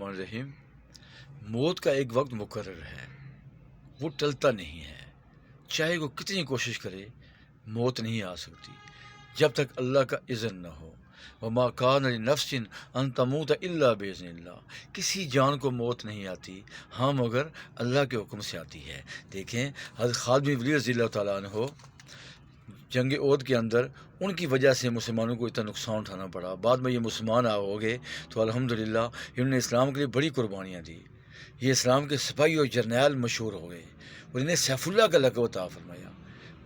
الرحمن الرحیم۔ موت کا ایک وقت مقرر ہے، وہ ٹلتا نہیں ہے، چاہے وہ کتنی کوشش کرے موت نہیں آ سکتی جب تک اللہ کا اذن نہ ہو۔ وما کان لنفس ان تموت الا باذن اللہ، کسی جان کو موت نہیں آتی ہاں مگر اللہ کے حکم سے آتی ہے۔ دیکھیں حضرت خالد بن ولید رضی اللہ تعالیٰ عنہ جنگ احد کے اندر ان کی وجہ سے مسلمانوں کو اتنا نقصان اٹھانا پڑا، بعد میں یہ مسلمان ہو گئے تو الحمدللہ انہوں نے اسلام کے لیے بڑی قربانیاں دی، یہ اسلام کے سپاہی اور جرنیل مشہور ہو گئے اور انہیں سیف اللہ کا لقب عطا فرمایا۔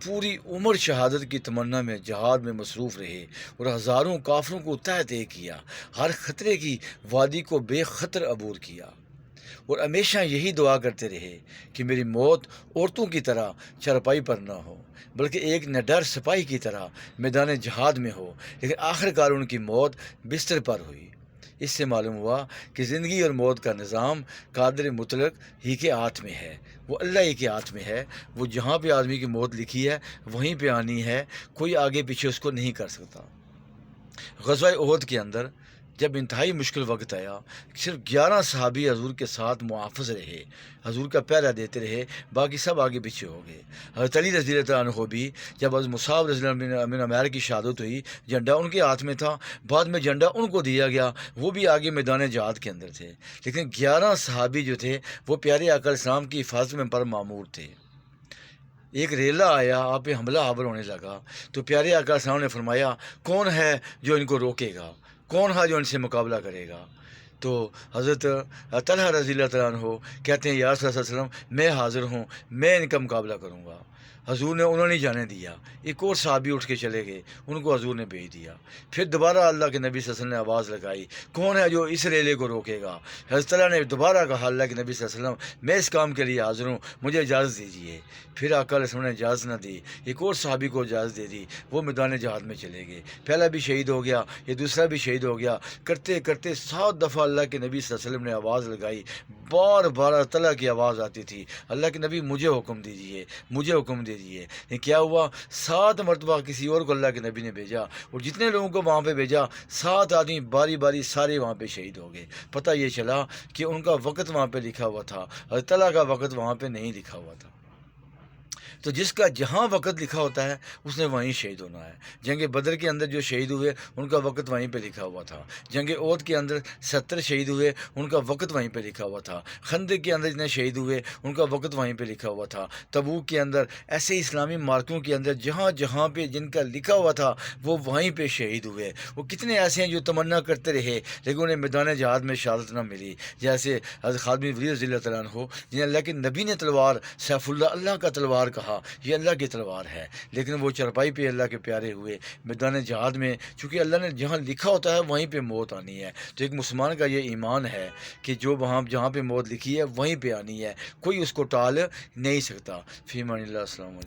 پوری عمر شہادت کی تمنا میں جہاد میں مصروف رہے اور ہزاروں کافروں کو تہ طے کیا، ہر خطرے کی وادی کو بے خطر عبور کیا اور ہمیشہ یہی دعا کرتے رہے کہ میری موت عورتوں کی طرح چارپائی پر نہ ہو بلکہ ایک نڈر سپاہی کی طرح میدان جہاد میں ہو، لیکن آخرکار ان کی موت بستر پر ہوئی۔ اس سے معلوم ہوا کہ زندگی اور موت کا نظام قادر مطلق ہی کے ہاتھ میں ہے، وہ اللہ ہی کے ہاتھ میں ہے، وہ جہاں پہ آدمی کی موت لکھی ہے وہیں پہ آنی ہے، کوئی آگے پیچھے اس کو نہیں کر سکتا۔ غزوہ احد کے اندر جب انتہائی مشکل وقت آیا، صرف 11 صحابی حضور کے ساتھ محافظ رہے، حضور کا پہرا دیتے رہے، باقی سب آگے پیچھے ہو گئے۔ حضرت علی رضی اللہ عنہ کو بھی جب حضرت مصعب رضی اللہ بن عمیر کی شہادت ہوئی، جھنڈا ان کے ہاتھ میں تھا، بعد میں جھنڈا ان کو دیا گیا، وہ بھی آگے میدان جہاد کے اندر تھے، لیکن 11 صحابی جو تھے وہ پیارے آقا اسلام کی حفاظت میں پر معمور تھے۔ ایک ریلا آیا، آپ پہ حملہ آور ہونے لگا تو پیارے آقا اسلام نے فرمایا کون ہے جو ان کو روکے گا، کون ہے جو ان سے مقابلہ کرے گا؟ تو حضرت طلحہ رضی اللہ تعالیٰ عنہ کہتے ہیں یا رسول اللہ صلی اللہ علیہ وسلم میں حاضر ہوں، میں ان کا مقابلہ کروں گا۔ حضور نے انہوں نے جانے دیا، ایک اور صحابی اٹھ کے چلے گئے، ان کو حضور نے بھیج دیا۔ پھر دوبارہ اللہ کے نبی صلی اللہ علیہ وسلم نے آواز لگائی کون ہے جو اس ریلے کو روکے گا؟ حضرت طلحہ نے دوبارہ کہا اللہ کے نبی صلی اللہ علیہ وسلم میں اس کام کے لیے حاضر ہوں، مجھے اجازت دیجیے۔ پھر آقا علیہ السلام نے اجازت نہ دی، ایک اور صحابی کو اجازت دے دی، وہ میدان جہاد میں چلے گئے، پہلا بھی شہید ہو گیا، یہ دوسرا بھی شہید ہو گیا۔ کرتے کرتے 7 دفعہ اللہ کے نبی صلی اللہ علیہ وسلم نے آواز لگائی، بار بار طلحہ کی آواز آتی تھی اللہ کے نبی مجھے حکم دیجیے، مجھے حکم دیجیے۔ کیا ہوا؟ 7 مرتبہ کسی اور کو اللہ کے نبی نے بھیجا اور جتنے لوگوں کو وہاں پہ بھیجا 7 آدمی باری باری سارے وہاں پہ شہید ہو گئے۔ پتہ یہ چلا کہ ان کا وقت وہاں پہ لکھا ہوا تھا، حضرت طلحہ کا وقت وہاں پہ نہیں لکھا ہوا تھا۔ تو جس کا جہاں وقت لکھا ہوتا ہے اس نے وہیں شہید ہونا ہے۔ جنگ بدر کے اندر جو شہید ہوئے ان کا وقت وہیں پہ لکھا ہوا تھا، جنگ احد کے اندر 70 شہید ہوئے ان کا وقت وہیں پہ لکھا ہوا تھا، خندق کے اندر جتنے شہید ہوئے ان کا وقت وہیں پہ لکھا ہوا تھا، تبوک کے اندر، ایسے اسلامی مارکوں کے اندر جہاں جہاں پہ جن کا لکھا ہوا تھا وہ وہیں پہ شہید ہوئے۔ وہ کتنے ایسے ہیں جو تمنا کرتے رہے لیکن انہیں میدان جہاد میں شہادت نہ ملی، جیسے حضرت خالد بن ولید رضی اللہ تعالیٰ عنہ جنہیں اللہ کے نبی نے تلوار سیف اللہ، اللہ کا تلوار کہا، یہ اللہ کی تلوار ہے، لیکن وہ چرپائی پہ اللہ کے پیارے ہوئے میدان جہاد میں، چونکہ اللہ نے جہاں لکھا ہوتا ہے وہیں پہ موت آنی ہے۔ تو ایک مسلمان کا یہ ایمان ہے کہ جو وہاں جہاں پہ موت لکھی ہے وہیں پہ آنی ہے، کوئی اس کو ٹال نہیں سکتا۔ فی امان اللہ، السلام علیکم۔